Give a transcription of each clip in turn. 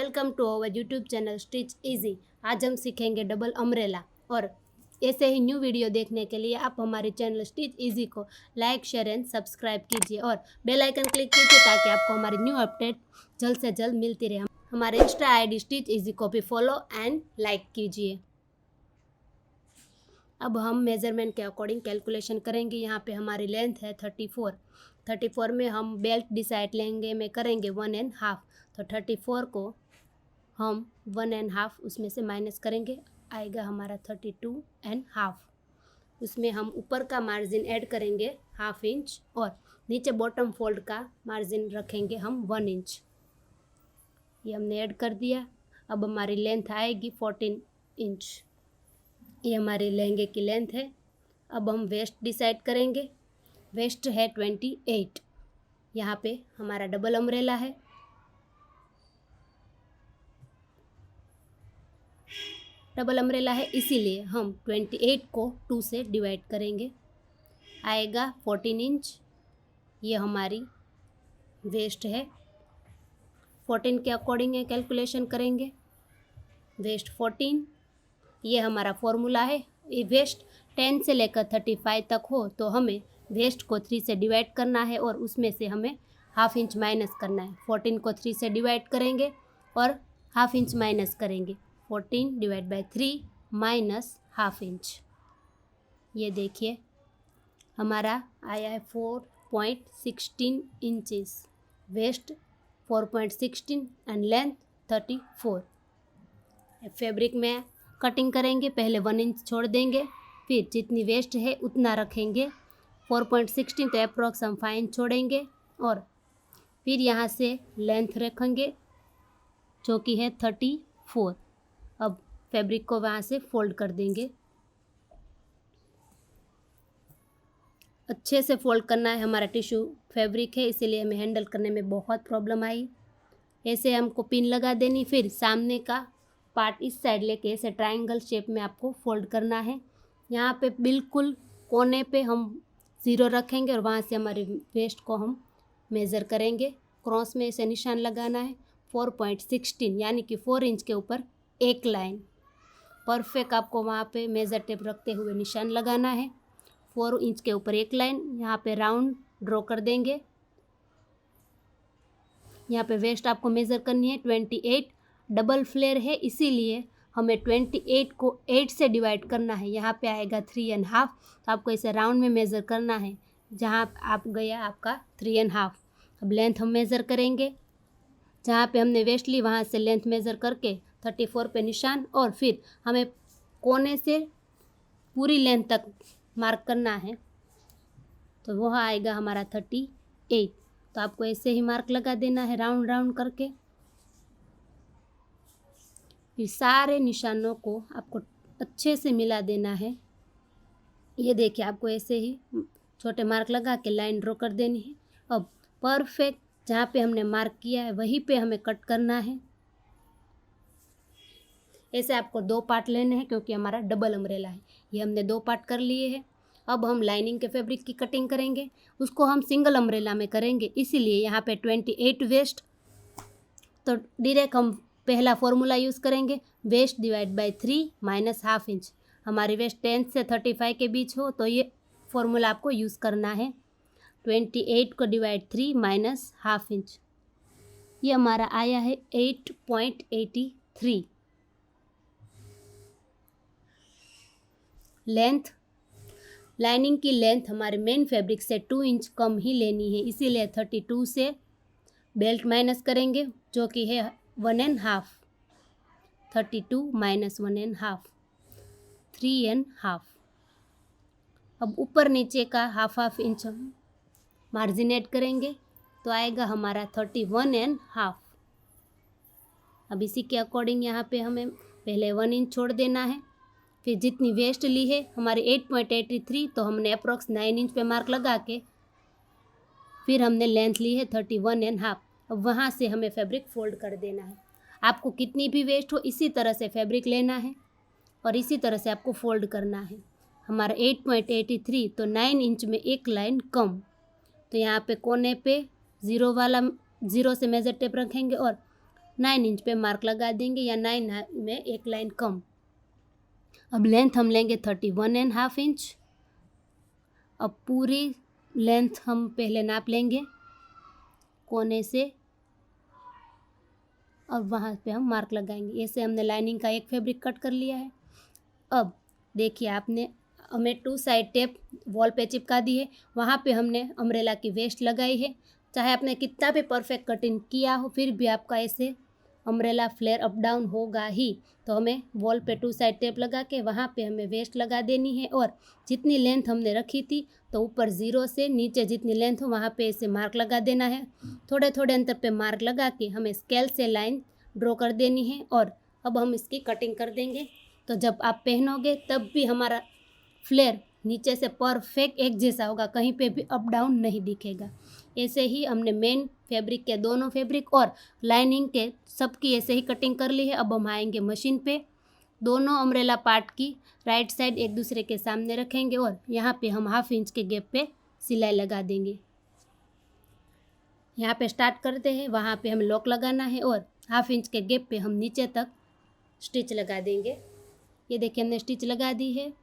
Welcome to our YouTube channel Stitch Easy. आज हम सीखेंगे डबल अम्ब्रेला। और ऐसे ही न्यू वीडियो देखने के लिए आप हमारे चैनल स्टिच इजी को लाइक शेयर एंड सब्सक्राइब कीजिए और बेल आइकन क्लिक कीजिए ताकि आपको हमारी न्यू अपडेट जल्द से जल्द मिलती रहे। हमारे इंस्टा आईडी स्टिच इजी को भी फॉलो एंड लाइक कीजिए। अब हम मेज़रमेंट के अकॉर्डिंग कैलकुलेशन करेंगे। यहाँ पे हमारी लेंथ है 34 में हम बेल्ट डिसाइड लेंगे में करेंगे 1.5। तो 34 को हम 1.5 उसमें से माइनस करेंगे, आएगा हमारा 32.5। उसमें हम ऊपर का मार्जिन ऐड करेंगे 1/2 इंच और नीचे बॉटम फोल्ड का मार्जिन रखेंगे हम 1 इंच। ये हमने ऐड कर दिया। अब हमारी लेंथ आएगी 14 इंच। ये हमारे लहंगे की लेंथ है। अब हम वेस्ट डिसाइड करेंगे। वेस्ट है 28। यहाँ पे हमारा डबल अम्ब्रेला है। डबल अम्ब्रेला है इसीलिए हम 28 को 2 से डिवाइड करेंगे, आएगा 14 इंच। ये हमारी वेस्ट है। 14 के अकॉर्डिंग कैलकुलेशन करेंगे। वेस्ट 14, ये हमारा फॉर्मूला है। ये वेस्ट 10 से लेकर 35 तक हो तो हमें वेस्ट को 3 से डिवाइड करना है और उसमें से हमें 1/2 इंच माइनस करना है। 14 को 3 से डिवाइड करेंगे और 1/2 इंच माइनस करेंगे। 14 डिवाइड बाय 3 माइनस 1/2 इंच। ये देखिए हमारा आया है 4.16 inches. Waist 4.16 and length 34। Fabric में कटिंग करेंगे, पहले 1 इंच छोड़ देंगे, फिर जितनी वेस्ट है उतना रखेंगे। 4.16 तो अप्रॉक्स हम 5 इंच छोड़ेंगे और फिर यहाँ से लेंथ रखेंगे जो कि है 34। अब फैब्रिक को वहाँ से फोल्ड कर देंगे। अच्छे से फोल्ड करना है। हमारा टिश्यू फैब्रिक है इसीलिए हमें हैंडल करने में बहुत प्रॉब्लम आई। ऐसे हमको पिन लगा देनी, फिर सामने का पार्ट इस साइड लेके ऐसे ट्रायंगल शेप में आपको फोल्ड करना है। यहाँ पे बिल्कुल कोने पे हम 0 रखेंगे और वहाँ से हमारे वेस्ट को हम मेज़र करेंगे। क्रॉस में ऐसे निशान लगाना है 4.16 यानी कि 4 इंच के ऊपर एक लाइन। परफेक्ट आपको वहाँ पे मेज़र टेप रखते हुए निशान लगाना है। 4 इंच के ऊपर एक लाइन, यहाँ पे राउंड ड्रॉ कर देंगे। यहाँ पे वेस्ट आपको मेज़र करनी है 28। डबल फ्लेयर है इसीलिए हमें 28 को 8 से डिवाइड करना है। यहाँ पे आएगा 3.5। तो आपको इसे राउंड में मेज़र करना है। जहाँ आप गया आपका 3.5। अब लेंथ हम मेज़र करेंगे। जहाँ पे हमने वेस्ट ली वहाँ से लेंथ मेज़र करके 34 पे निशान और फिर हमें कोने से पूरी लेंथ तक मार्क करना है। तो वह आएगा हमारा 38। तो आपको ऐसे ही मार्क लगा देना है राउंड राउंड करके। फिर सारे निशानों को आपको अच्छे से मिला देना है। ये देखिए आपको ऐसे ही छोटे मार्क लगा के लाइन ड्रॉ कर देनी है। अब परफेक्ट जहाँ पे हमने मार्क किया है वहीं पे हमें कट करना है। ऐसे आपको 2 पार्ट लेने हैं क्योंकि हमारा डबल अम्ब्रेला है। ये हमने 2 पार्ट कर लिए हैं। अब हम लाइनिंग के फैब्रिक की कटिंग करेंगे। उसको हम सिंगल अम्ब्रेला में करेंगे इसीलिए यहाँ पे 28 वेस्ट। तो डायरेक्ट हम पहला फॉर्मूला यूज़ करेंगे, waist divide by 3 minus 1/2 inch. हमारी वेस्ट 10 से 35 के बीच हो तो ये फॉर्मूला आपको यूज़ करना है। 28 को डिवाइड 3 माइनस 1/2 इंच। ये हमारा आया है 8.83। लेंथ, लाइनिंग की लेंथ हमारे मेन फैब्रिक से 2 इंच कम ही लेनी है इसीलिए 32 से बेल्ट माइनस करेंगे जो कि है 1.5। 32 माइनस 1.5 3.5। अब ऊपर नीचे का 1/2 इंच हम मार्जिन ऐड करेंगे तो आएगा हमारा 31.5। अब इसी के अकॉर्डिंग यहाँ पे हमें पहले 1 इंच छोड़ देना है। फिर जितनी वेस्ट ली है हमारी 8.83 तो हमने अप्रॉक्स 9 इंच पे मार्क लगा के फिर हमने लेंथ ली है 31.5। अब वहाँ से हमें फैब्रिक फोल्ड कर देना है। आपको कितनी भी वेस्ट हो इसी तरह से फैब्रिक लेना है और इसी तरह से आपको फोल्ड करना है। हमारा 8.83 तो 9 इंच में एक लाइन कम। तो यहाँ पे कोने पे 0 से मेज़र टेप रखेंगे और 9 इंच पे मार्क लगा देंगे या 9 में एक लाइन कम। अब लेंथ हम लेंगे 31.5 इंच। अब पूरी लेंथ हम पहले नाप लेंगे कोने से, अब वहाँ पे हम मार्क लगाएंगे। ऐसे हमने लाइनिंग का एक फैब्रिक कट कर लिया है। अब देखिए आपने हमें 2 साइड टेप वॉल पे चिपका दी है, वहाँ पे हमने अम्ब्रेला की वेस्ट लगाई है। चाहे आपने कितना भी परफेक्ट कटिंग किया हो फिर भी आपका ऐसे अम्ब्रेला फ्लेयर अप डाउन होगा ही। तो हमें वॉल पे 2 साइड टेप लगा के वहाँ पे हमें वेस्ट लगा देनी है और जितनी लेंथ हमने रखी थी तो ऊपर 0 से नीचे जितनी लेंथ हो वहाँ पे ऐसे मार्क लगा देना है। थोड़े थोड़े अंतर पे मार्क लगा के हमें स्केल से लाइन ड्रॉ कर देनी है और अब हम इसकी कटिंग कर देंगे। तो जब आप पहनोगे तब भी हमारा फ्लेयर नीचे से परफेक्ट एक जैसा होगा, कहीं पे भी अप डाउन नहीं दिखेगा। ऐसे ही हमने मेन फैब्रिक के दोनों फैब्रिक और लाइनिंग के सबकी ऐसे ही कटिंग कर ली है। अब हम आएंगे मशीन पे। दोनों अम्ब्रेला पार्ट की राइट साइड एक दूसरे के सामने रखेंगे और यहाँ पे हम 1/2 इंच के गैप पे सिलाई लगा देंगे। यहाँ पे स्टार्ट करते हैं, वहाँ पे हमें लॉक लगाना है और 1/2 इंच के गैप पे हम नीचे तक स्टिच लगा देंगे। ये देखिए हमने स्टिच लगा दी है।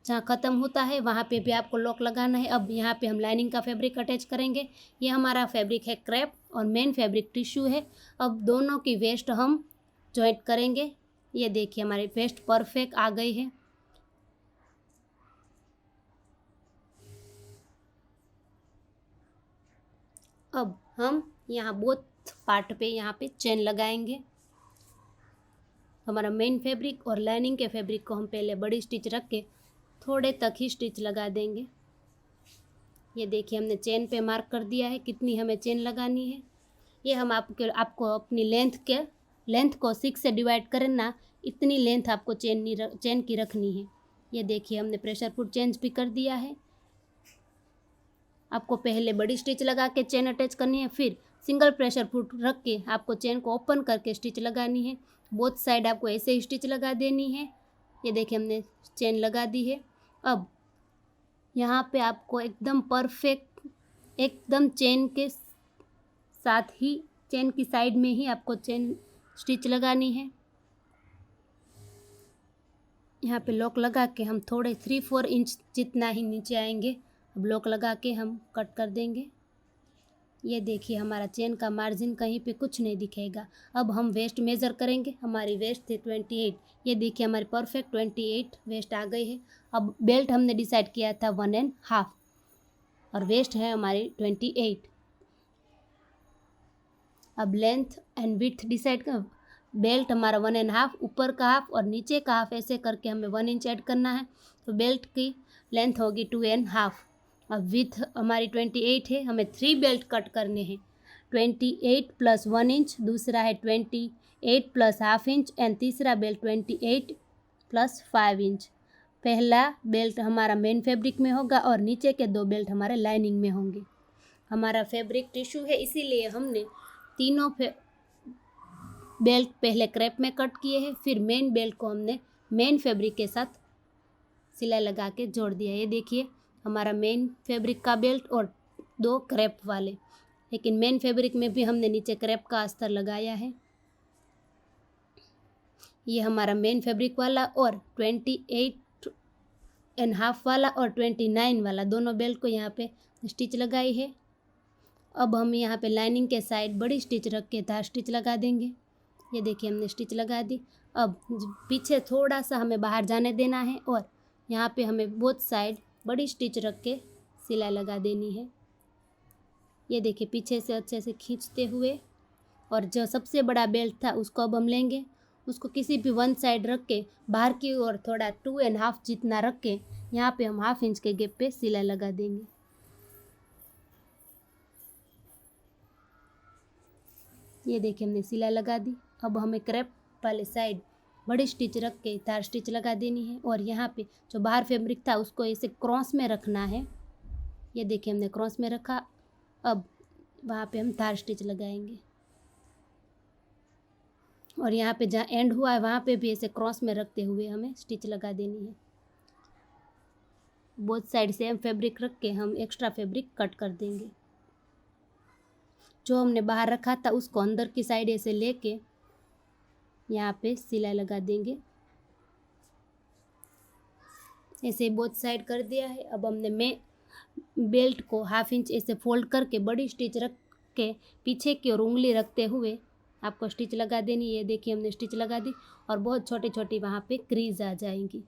जहाँ ख़त्म होता है वहाँ पे भी आपको लॉक लगाना है। अब यहाँ पे हम लाइनिंग का फैब्रिक अटैच करेंगे। ये हमारा फैब्रिक है क्रेप और मेन फैब्रिक टिश्यू है। अब दोनों की वेस्ट हम जॉइंट करेंगे। ये देखिए हमारी वेस्ट परफेक्ट आ गई है। अब हम यहाँ बोथ पार्ट पे यहाँ पे चेन लगाएंगे। हमारा मेन फैब्रिक और लाइनिंग के फैब्रिक को हम पहले बड़ी स्टिच रख के थोड़े तक ही स्टिच लगा देंगे। ये देखिए हमने चेन पे मार्क कर दिया है कितनी हमें चेन लगानी है। ये हम आपको अपनी लेंथ को 6 से डिवाइड करना, इतनी लेंथ आपको चेन की रखनी है। ये देखिए हमने प्रेशर फुट चेंज भी कर दिया है। आपको पहले बड़ी स्टिच लगा के चेन अटैच करनी है, फिर सिंगल प्रेशर फुट रख के आपको चेन को ओपन करके स्टिच लगानी है। बोथ साइड आपको ऐसे ही स्टिच लगा देनी है। ये देखिए हमने चेन लगा दी है। अब यहाँ पे आपको एकदम परफेक्ट, एकदम चेन के साथ ही चेन की साइड में ही आपको चेन स्टिच लगानी है। यहाँ पे लॉक लगा के हम थोड़े 3-4 इंच जितना ही नीचे आएंगे। अब लॉक लगा के हम कट कर देंगे। ये देखिए हमारा चेन का मार्जिन कहीं पे कुछ नहीं दिखेगा। अब हम वेस्ट मेज़र करेंगे। हमारी वेस्ट थी 28। ये देखिए हमारी परफेक्ट 28 वेस्ट आ गई है। अब बेल्ट हमने डिसाइड किया था 1.5 और वेस्ट है हमारी 28। अब लेंथ एंड विड्थ डिसाइड कर, बेल्ट हमारा 1.5, ऊपर का हाफ और नीचे का हाफ ऐसे करके हमें 1 इंच ऐड करना है। तो बेल्ट की लेंथ होगी 2.5। अब विथ हमारी 28 है, हमें 3 बेल्ट कट करने हैं। 28 + 1 इंच, दूसरा है 28 + ½ इंच एंड तीसरा बेल्ट 28 + 5 इंच। पहला बेल्ट हमारा मेन फैब्रिक में होगा और नीचे के 2 बेल्ट हमारे लाइनिंग में होंगे। हमारा फैब्रिक टिश्यू है इसीलिए हमने तीनों बेल्ट पहले क्रेप में कट किए हैं, फिर मेन बेल्ट को हमने मेन फैब्रिक के साथ सिलाई लगा के जोड़ दिया। ये देखिए हमारा मेन फैब्रिक का बेल्ट और 2 क्रेप वाले, लेकिन मेन फैब्रिक में भी हमने नीचे क्रेप का अस्तर लगाया है। ये हमारा मेन फैब्रिक वाला और 28.5 वाला और 29 वाला दोनों बेल्ट को यहाँ पे स्टिच लगाई है। अब हम यहाँ पे लाइनिंग के साइड बड़ी स्टिच रख के धार स्टिच लगा देंगे। ये देखिए हमने स्टिच लगा दी। अब पीछे थोड़ा सा हमें बाहर जाने देना है और यहाँ पे हमें बोथ साइड बड़ी स्टिच रख के सिलाई लगा देनी है। ये देखिए पीछे से अच्छे से खींचते हुए, और जो सबसे बड़ा बेल्ट था उसको अब हम लेंगे, उसको किसी भी वन साइड रख के बाहर की ओर थोड़ा 2.5 जितना रख के यहाँ पे हम 1/2 इंच के गैप पे सिलाई लगा देंगे। ये देखिए हमने सिलाई लगा दी। अब हमें क्रेप वाले साइड बड़ी स्टिच रख के तार स्टिच लगा देनी है और यहाँ पे जो बाहर फैब्रिक था उसको ऐसे क्रॉस में रखना है। ये देखिए हमने क्रॉस में रखा। अब वहाँ पे हम तार स्टिच लगाएंगे और यहाँ पे जहाँ एंड हुआ है वहाँ पे भी ऐसे क्रॉस में रखते हुए हमें स्टिच लगा देनी है। बोथ साइड सेम फैब्रिक रख के हम एक्स्ट्रा फैब्रिक कट कर देंगे। जो हमने बाहर रखा था उसको अंदर की साइड ऐसे लेके यहाँ पे सिलाई लगा देंगे। ऐसे बोथ साइड कर दिया है। अब हमने बेल्ट को 1/2 इंच ऐसे फोल्ड करके बड़ी स्टिच रख के पीछे की ओर उंगली रखते हुए आपको स्टिच लगा देनी। ये देखिए हमने स्टिच लगा दी और बहुत छोटी छोटी वहाँ पे क्रीज आ जाएंगी।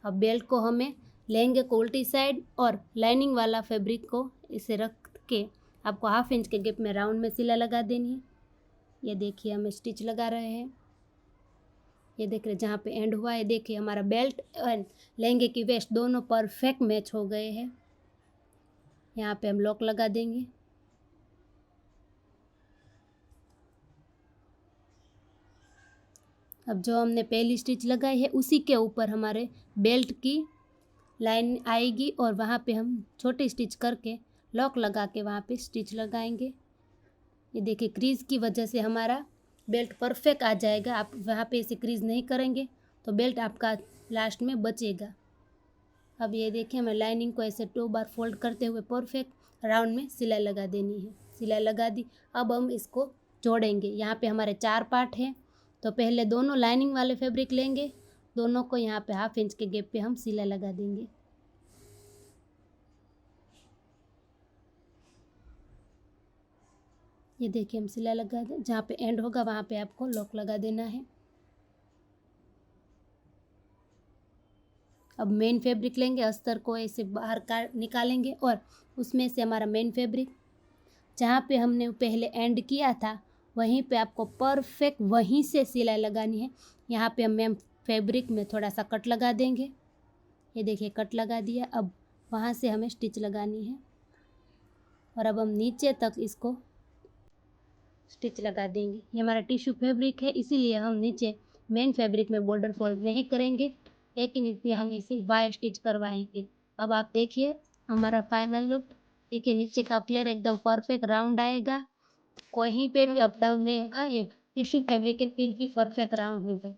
अब बेल्ट को हमें लहंगे को उल्टी साइड और लाइनिंग वाला फैब्रिक को इसे रख के आपको 1/2 इंच के गैप में राउंड में सिलाई लगा देनी है। ये देखिए हम स्टिच लगा रहे हैं। ये देख रहे जहाँ पे एंड हुआ है, देखिए हमारा बेल्ट एंड लहंगे की वेस्ट दोनों परफेक्ट मैच हो गए हैं। यहाँ पे हम लॉक लगा देंगे। अब जो हमने पहली स्टिच लगाई है उसी के ऊपर हमारे बेल्ट की लाइन आएगी और वहाँ पे हम छोटी स्टिच करके लॉक लगा के वहाँ पे स्टिच लगाएंगे। ये देखिए क्रीज की वजह से हमारा बेल्ट परफेक्ट आ जाएगा। आप वहाँ पे ऐसे क्रीज नहीं करेंगे तो बेल्ट आपका लास्ट में बचेगा। अब ये देखिए हमें लाइनिंग को ऐसे 2 बार फोल्ड करते हुए परफेक्ट राउंड में सिलाई लगा देनी है। सिलाई लगा दी। अब हम इसको जोड़ेंगे। यहाँ पे हमारे 4 पार्ट हैं तो पहले दोनों लाइनिंग वाले फैब्रिक लेंगे, दोनों को यहाँ पे 1/2 इंच के गैप पे हम सिलाई लगा देंगे। ये देखिए हम सिलाई लगा दें, जहाँ पे एंड होगा वहाँ पे आपको लॉक लगा देना है। अब मेन फैब्रिक लेंगे, अस्तर को ऐसे बाहर निकालेंगे और उसमें से हमारा मेन फैब्रिक जहाँ पे हमने पहले एंड किया था वहीं पे आपको परफेक्ट वहीं से सिलाई लगानी है। यहाँ पे हम मेन फैब्रिक में थोड़ा सा कट लगा देंगे। ये देखिए कट लगा दिया। अब वहाँ से हमें स्टिच लगानी है और अब हम नीचे तक इसको स्टिच लगा देंगे। ये हमारा टिश्यू फैब्रिक है इसीलिए हम नीचे मेन फैब्रिक में बॉर्डर फोल्ड नहीं करेंगे, लेकिन इसमें हम इसे बाय स्टिच करवाएंगे। अब आप देखिए हमारा फाइनल लुक। देखिए नीचे का फ्लेयर एकदम परफेक्ट राउंड आएगा, कहीं पे भी अप डाउन नहीं होगा। ये टिश्यू फैब्रिक के फिर भी परफेक्ट राउंड होगा।